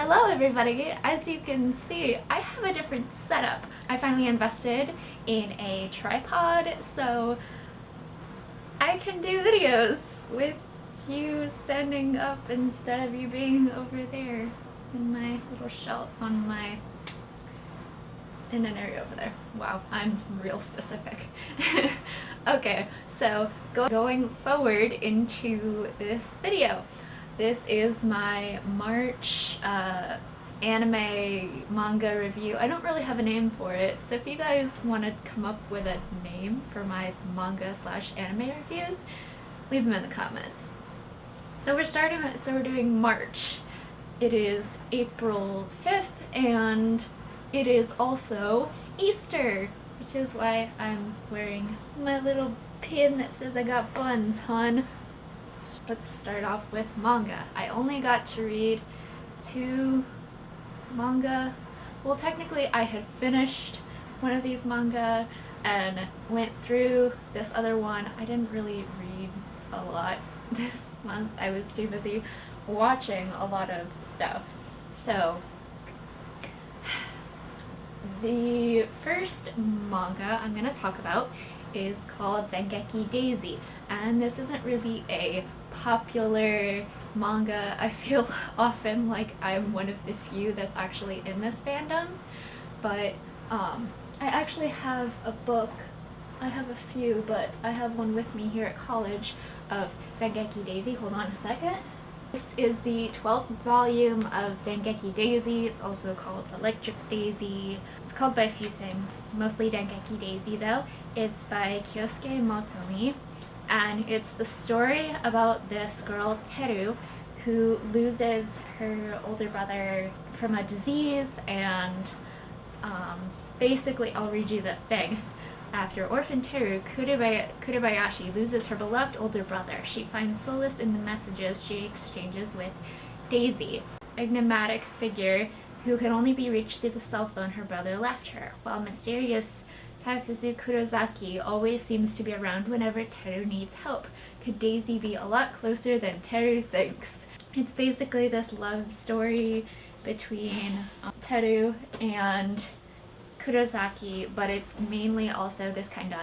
Hello everybody! As you can see, I have a different setup. I finally invested in a tripod so I can do videos with you standing up instead of you being over there in my little shelf in an area over there. Wow, I'm real specific. Okay, so going forward into this video. This is my March anime manga review. I don't really have a name for it, so if you guys want to come up with a name for my manga slash anime reviews, leave them in the comments. So we're doing March. It is April 5th and it is also Easter, which is why I'm wearing my little pin that says I got buns, hun. Let's start off with manga. I only got to read 2 manga. Well, technically I had finished one of these manga and went through this other one. I didn't really read a lot this month. I was too busy watching a lot of stuff. So the first manga I'm gonna talk about is called Dengeki Daisy, and this isn't really a popular manga. I feel often like I'm one of the few that's actually in this fandom, but I actually have a book. I have a few, but I have one with me here at college of Dengeki Daisy. Hold on a second. This is the 12th volume of Dengeki Daisy. It's also called Electric Daisy. It's called by a few things, mostly Dengeki Daisy though. It's by Kyosuke Motomi, and it's the story about this girl, Teru, who loses her older brother from a disease, and basically, I'll read you the thing. After orphan Teru, Kurebayashi loses her beloved older brother. She finds solace in the messages she exchanges with Daisy, an enigmatic figure who could only be reached through the cell phone her brother left her, while mysterious Takuzu Kurosaki always seems to be around whenever Teru needs help. Could Daisy be a lot closer than Teru thinks? It's basically this love story between Teru and Kurosaki, but it's mainly also this kind of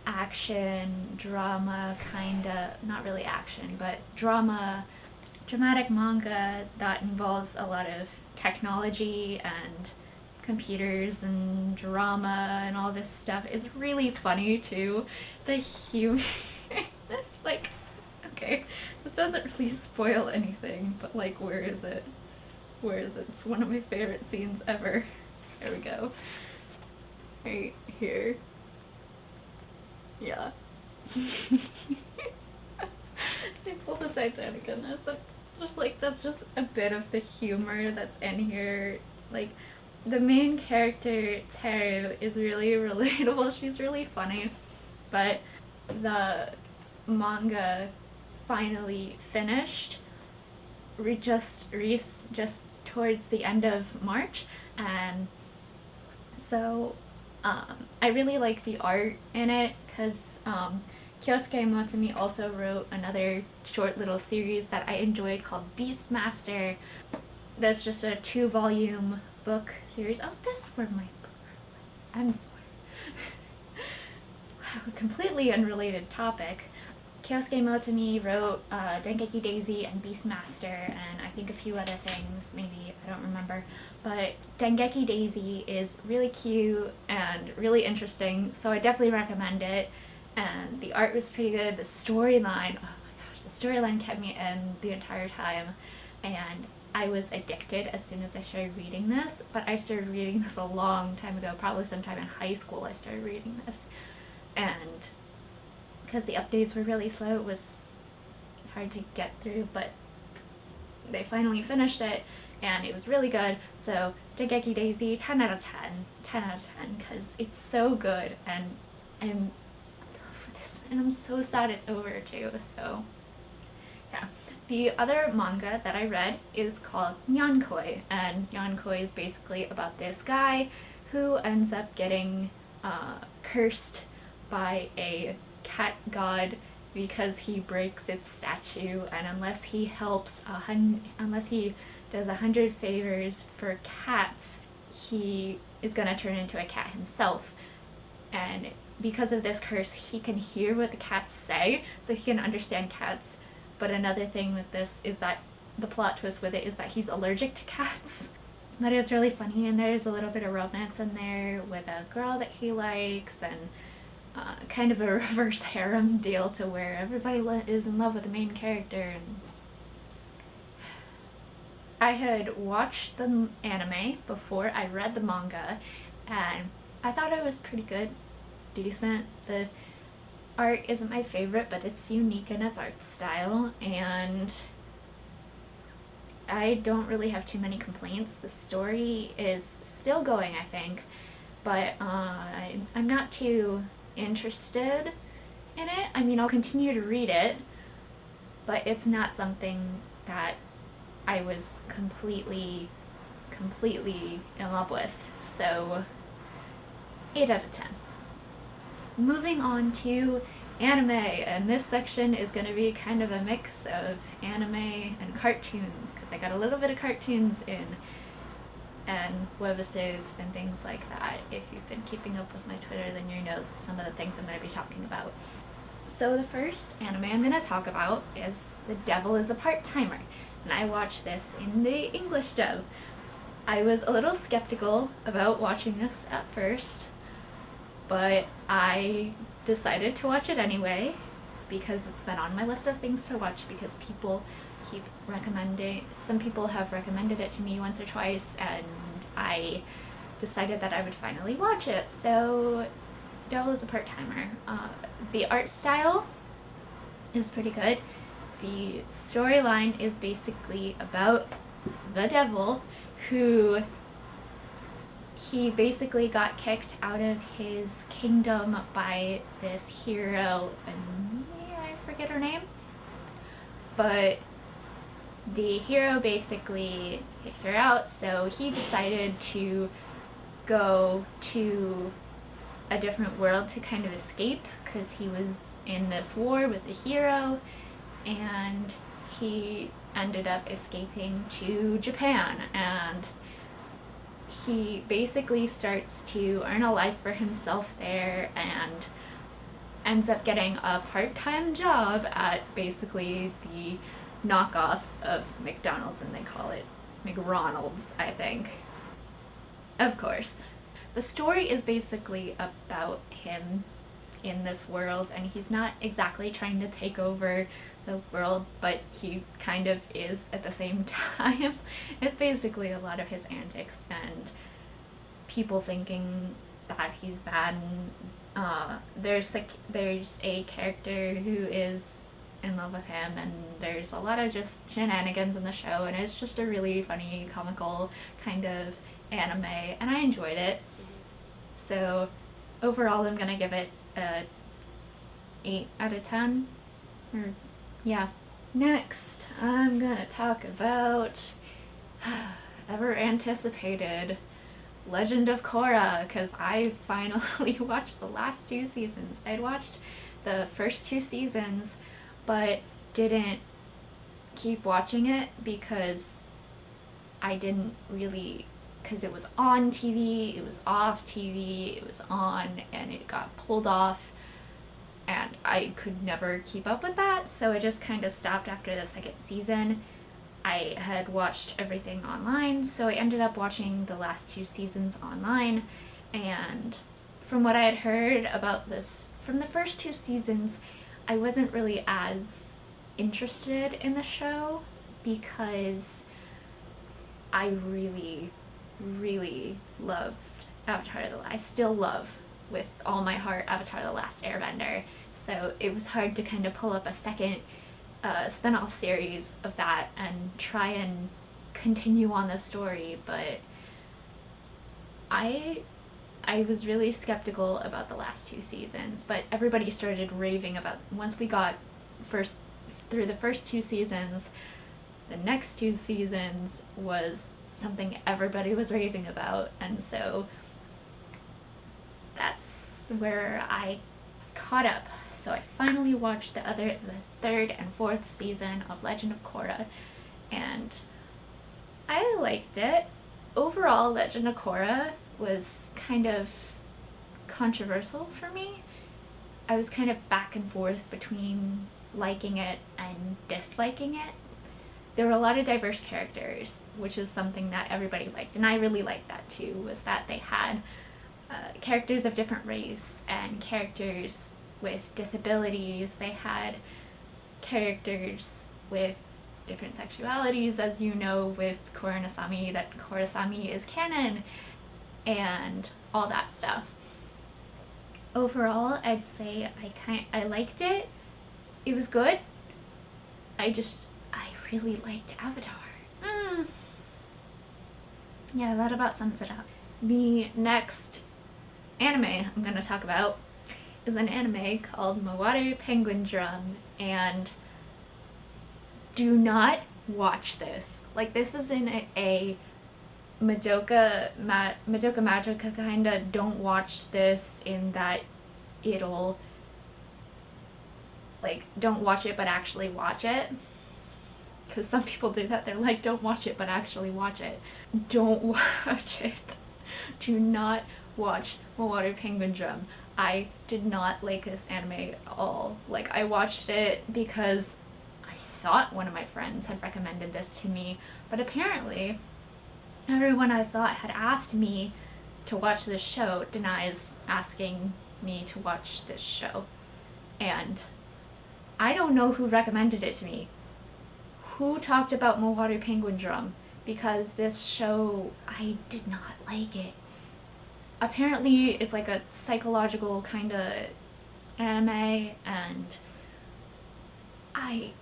action, drama, not really action, but dramatic manga that involves a lot of technology and computers and drama and all this stuff. It's really funny too. The humor, it's like, okay, this doesn't really spoil anything, but like, where is it? Where is it? It's one of my favorite scenes ever. There we go. Right here. Yeah. They pulled the Titanic in this. Just like, that's just a bit of the humor that's in here. Like, the main character, Teru, is really relatable. She's really funny. But the manga finally finished just towards the end of March, and so I really like the art in it because Kyosuke Motomi also wrote another short little series that I enjoyed called Beastmaster. That's just a 2-volume book series. Oh, this were my book. I'm sorry. Wow, completely unrelated topic. Kyosuke Motomi wrote Dengeki Daisy and Beastmaster, and I think a few other things, maybe, I don't remember. But Dengeki Daisy is really cute and really interesting, so I definitely recommend it. And the art was pretty good. The storyline, oh my gosh, the storyline kept me in the entire time, and I was addicted as soon as I started reading this. But I started reading this a long time ago, probably sometime in high school I started reading this. And because the updates were really slow, it was hard to get through, but they finally finished it, and it was really good. So Dengeki Daisy, 10 out of 10. 10 out of 10, because it's so good, and I'm in love with this, and I'm so sad it's over too, so yeah. The other manga that I read is called Nyankoi, and Nyankoi is basically about this guy who ends up getting cursed by a cat god because he breaks its statue, and unless he does 100 favors for cats, he is gonna turn into a cat himself. And because of this curse, he can hear what the cats say, so he can understand cats. But another thing with this is that the plot twist with it is that he's allergic to cats. But it's really funny, and there's a little bit of romance in there with a girl that he likes, and kind of a reverse harem deal to where everybody is in love with the main character. And I had watched the anime before I read the manga, and I thought it was pretty good, decent. The art isn't my favorite, but it's unique in its art style, and I don't really have too many complaints. The story is still going, I think, but I'm not too interested in it. I mean, I'll continue to read it, but it's not something that I was completely in love with. So 8 out of 10. Moving on to anime, and this section is going to be kind of a mix of anime and cartoons, because I got a little bit of cartoons in, and webisodes and things like that. If you've been keeping up with my Twitter, then you know some of the things I'm going to be talking about. So the first anime I'm going to talk about is The Devil is a Part-Timer, and I watched this in the English dub. I was a little skeptical about watching this at first, but I decided to watch it anyway because it's been on my list of things to watch, because people keep recommending, some people have recommended it to me once or twice, and I decided that I would finally watch it. So Devil is a Part-Timer. The art style is pretty good. The storyline is basically about the devil, who he basically got kicked out of his kingdom by this hero, and I forget her name, but the hero basically kicked her out, so he decided to go to a different world to kind of escape, because he was in this war with the hero, and he ended up escaping to Japan, and he basically starts to earn a life for himself there, and ends up getting a part-time job at basically the knockoff of McDonald's, and they call it McRonald's, I think. Of course. The story is basically about him in this world, and he's not exactly trying to take over the world, but he kind of is at the same time. It's basically a lot of his antics and people thinking that he's bad. There's a character who is in love with him, and there's a lot of just shenanigans in the show, and it's just a really funny, comical kind of anime, and I enjoyed it. So overall I'm gonna give it a 8 out of 10. Or yeah. Next, I'm gonna talk about ever anticipated Legend of Korra, because I finally watched the last 2 seasons. I'd watched the first 2 seasons, but didn't keep watching it because I didn't really, because it was on TV, it was off TV, it was on, and it got pulled off, and I could never keep up with that, so I just kind of stopped after the 2nd season. I had watched everything online, so I ended up watching the last 2 seasons online, and from what I had heard about this from the first 2 seasons, I wasn't really as interested in the show because I really loved Avatar I still love with all my heart Avatar The Last Airbender, so it was hard to kind of pull up a second spin-off series of that and try and continue on the story, but I was really skeptical about the last 2 seasons, but everybody started raving about, once we got through the first 2 seasons, the next 2 seasons was something everybody was raving about, and so that's where I caught up. So I finally watched the 3rd and 4th season of Legend of Korra, and I liked it. Overall, Legend of Korra was kind of controversial for me. I was kind of back and forth between liking it and disliking it. There were a lot of diverse characters, which is something that everybody liked, and I really liked that too, was that they had characters of different race and characters with disabilities. They had characters with different sexualities, as you know, with Korra that Korra is canon, and all that stuff. Overall, I'd say I liked it. It was good. I really liked Avatar. Yeah, that about sums it up. The next anime I'm gonna talk about is an anime called Mawaru Penguin Drum, and do not watch this. Like, this is in a Madoka Magica kinda. Don't watch this in that it'll, like, don't watch it but actually watch it. Because some people do that. They're like, don't watch it but actually watch it. Don't watch it. Do not watch Mawaru Penguin Drum. I did not like this anime at all. Like, I watched it because I thought one of my friends had recommended this to me, but apparently everyone I thought had asked me to watch this show denies asking me to watch this show. And I don't know who recommended it to me. Who talked about Mawaru Penguin Drum? Because this show, I did not like it. Apparently it's like a psychological kind of anime, and my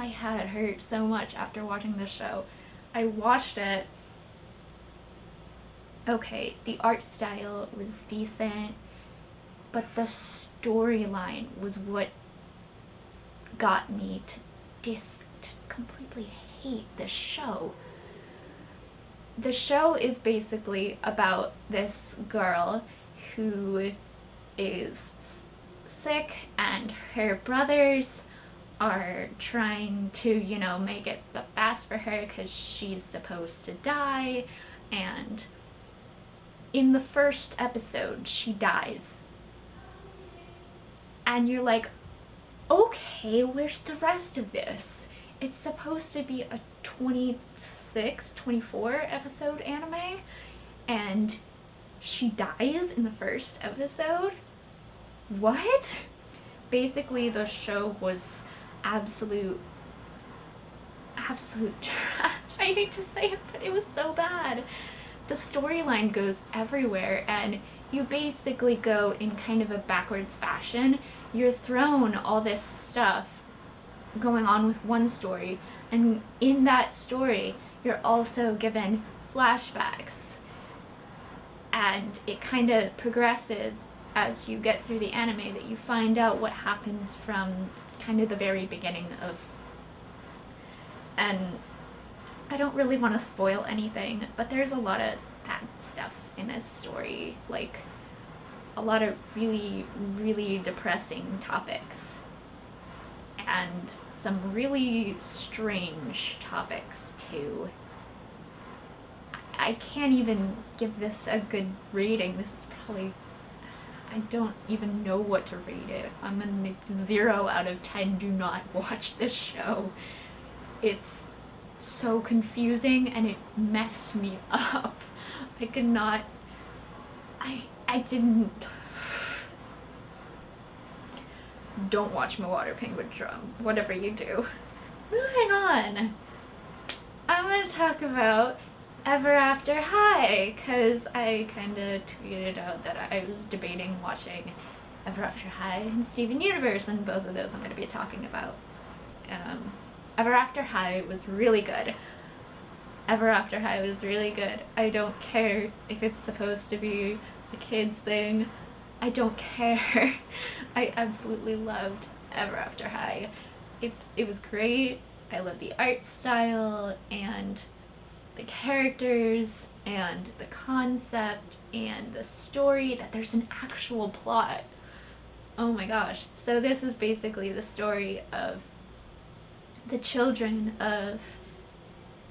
head hurt so much after watching this show. I watched it. Okay, the art style was decent, but the storyline was what got me to completely hate this show. The show is basically about this girl who is sick, and her brothers are trying to, you know, make it the best for her because she's supposed to die. And in the first episode, she dies. And you're like, okay, where's the rest of this? It's supposed to be a 26, 24 episode anime, and she dies in the first episode? What? Basically, the show was absolute trash. I hate to say it, but it was so bad. The storyline goes everywhere, and you basically go in kind of a backwards fashion. You're thrown all this stuff going on with one story, and in that story you're also given flashbacks, and it kind of progresses as you get through the anime, that you find out what happens from kind of the very beginning of, and I don't really want to spoil anything, but there's a lot of bad stuff in this story, like a lot of really, really depressing topics, and some really strange topics too. I can't even give this a good rating. This is probably, I don't even know what to rate it. I'm gonna 0 out of 10. Do not watch this show. It's so confusing and it messed me up. I could not, I didn't. Don't watch Mawaru Penguin Drum, whatever you do. Moving on, I'm gonna talk about Ever After High, because I kind of tweeted out that I was debating watching Ever After High and Steven Universe, and both of those I'm going to be talking about. Ever After High was really good. Ever After High was really good. I don't care if it's supposed to be a kid's thing. I don't care. I absolutely loved Ever After High. It was great. I love the art style and the characters and the concept and the story, that there's an actual plot. Oh my gosh. So this is basically the story of the children of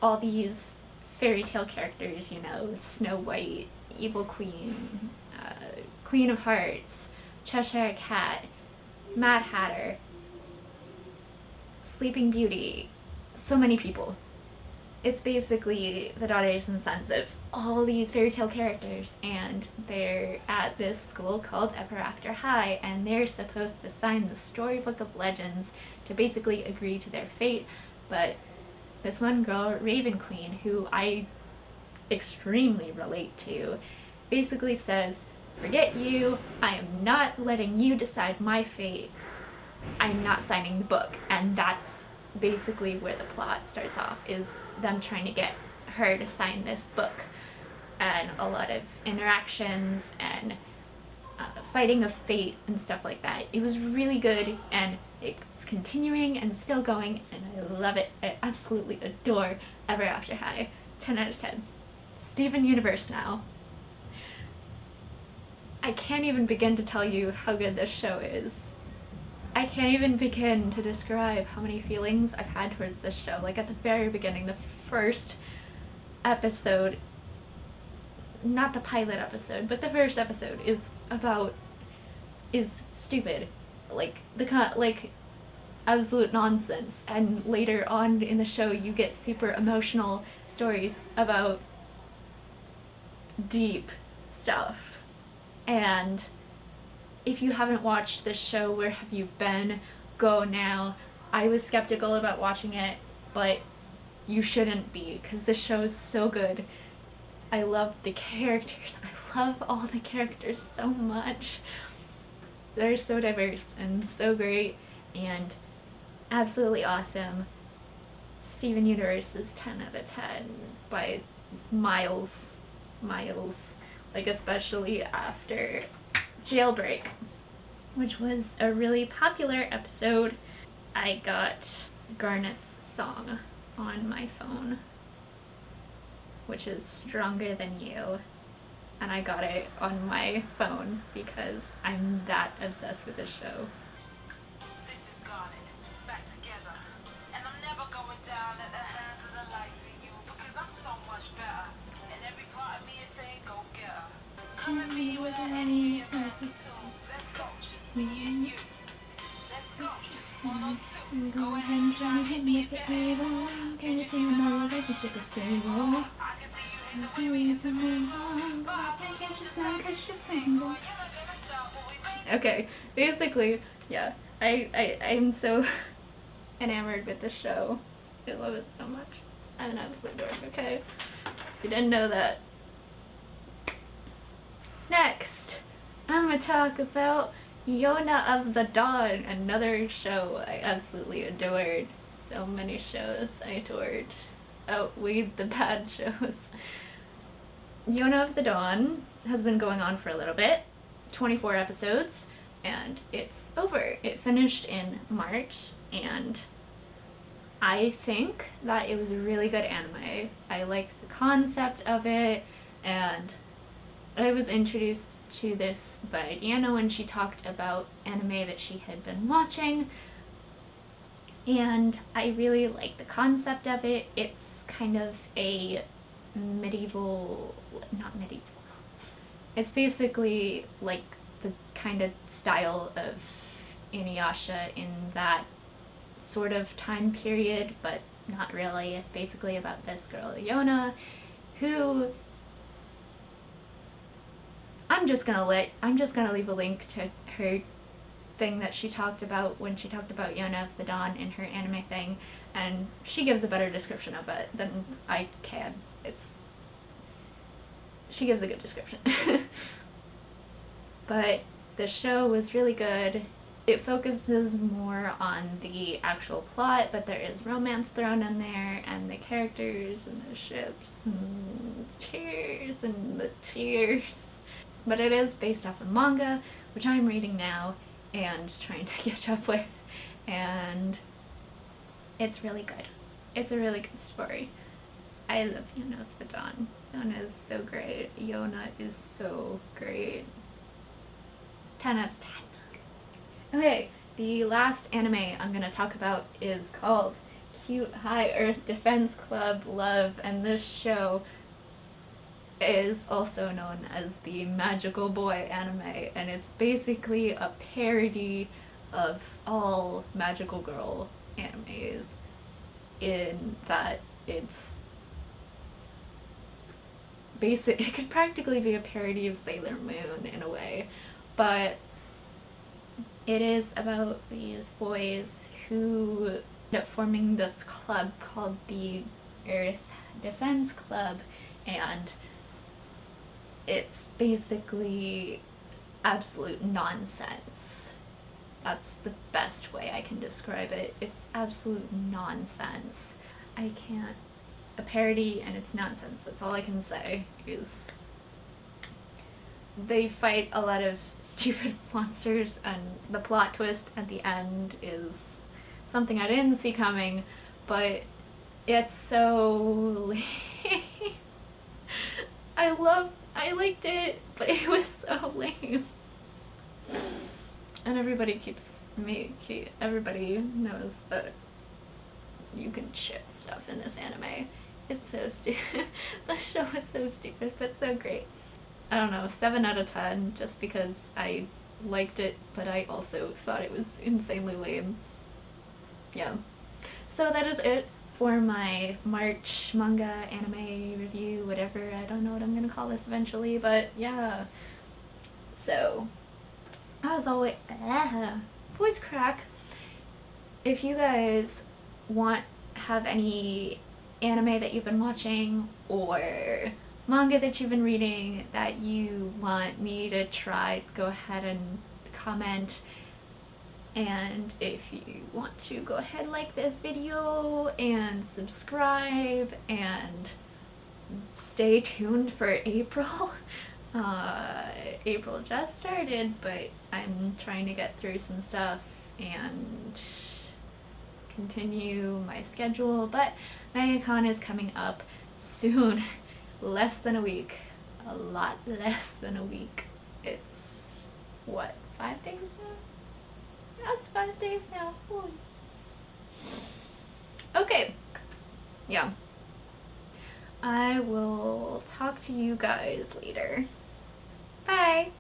all these fairy tale characters, you know, Snow White, Evil Queen, Queen of Hearts, Cheshire Cat, Mad Hatter, Sleeping Beauty, so many people. It's basically the daughters and sons of all these fairy tale characters, and they're at this school called Ever After High, and they're supposed to sign the storybook of legends to basically agree to their fate. But this one girl, Raven Queen, who I extremely relate to, basically says, "Forget you, I am not letting you decide my fate. I'm not signing the book." And that's basically where the plot starts off, is them trying to get her to sign this book, and a lot of interactions and fighting of fate and stuff like that. It was really good, and it's continuing and still going, and I love it. I absolutely adore Ever After High. 10 out of 10. Steven Universe now. I can't even begin to tell you how good this show is. I can't even begin to describe how many feelings I've had towards this show. Like, at the very beginning, the first episode, not the pilot episode, but the first episode is stupid. Like, absolute nonsense. And later on in the show, you get super emotional stories about deep stuff. And if you haven't watched this show, where have you been? Go now. I was skeptical about watching it, but you shouldn't be, because the show is so good. I love the characters. I love all the characters so much. They're so diverse and so great and absolutely awesome. Steven Universe is 10 out of 10 by miles. Like, especially after Jailbreak, which was a really popular episode. I got Garnet's song on my phone, which is Stronger Than You, and I got it on my phone because I'm that obsessed with this show. This is Garnet, back together, and I'm never going down at the hands of the likes of you, because I'm so much better, and every part of me is saying go get her. Come at me without any of your fancy tools. Let's go, just me and you. Let's go, just one or two. Go ahead and try and hit me if you're able. Can you see my relationship is stable? I can see you hit the way it's a move on, but I think it's just not 'cause you're single. Okay, basically, yeah, I'm so enamored with the show. I love it so much. I'm an absolute dork, okay? If you didn't know that. Next, I'm gonna talk about Yona of the Dawn, another show I absolutely adored. So many shows I adored outweighed the bad shows. Yona of the Dawn has been going on for a little bit, 24 episodes, and it's over. It finished in March, and I think that it was a really good anime. I like the concept of it, and I was introduced to this by Deanna when she talked about anime that she had been watching, and I really like the concept of it. It's kind of a not medieval. It's basically like the kind of style of Inuyasha in that sort of time period, but not really. It's basically about this girl, Yona, who I'm just gonna leave a link to her thing that she talked about when she talked about Yona of the Dawn in her anime thing, and she gives a better description of it than I can. She gives a good description. But the show was really good. It focuses more on the actual plot, but there is romance thrown in there, and the characters, and the ships, and tears, and the tears. But it is based off of manga, which I'm reading now and trying to catch up with, and it's really good. It's a really good story. I love Yona of the Dawn. Yona is so great. Yona is so great. 10 out of 10. Okay, the last anime I'm gonna talk about is called cute high earth defense club love, and this show is also known as the Magical Boy anime, and it's basically a parody of all magical girl animes in that it's it could practically be a parody of Sailor Moon in a way, but it is about these boys who end up forming this club called the Earth Defense Club, and it's basically absolute nonsense. That's the best way I can describe it. It's absolute nonsense. I can't. A parody and it's nonsense. That's all I can say. Is they fight a lot of stupid monsters, and the plot twist at the end is something I didn't see coming, but it's so I liked it, but it was so lame. And everybody knows that you can ship stuff in this anime. It's so stupid. The show is so stupid, but so great. I don't know, 7 out of 10, just because I liked it, but I also thought it was insanely lame. Yeah. So that is it for my March manga anime review, whatever. I don't know what I'm gonna call this eventually, but yeah. So, as always, voice crack. If you guys have any anime that you've been watching or manga that you've been reading that you want me to try, go ahead and comment. And if you want to, go ahead, like this video and subscribe and stay tuned for April. April just started, but I'm trying to get through some stuff and continue my schedule, but MangaCon is coming up soon. Less than a week. A lot less than a week. It's, what, 5 days now? That's 5 days now. Ooh. Okay. Yeah. I will talk to you guys later. Bye!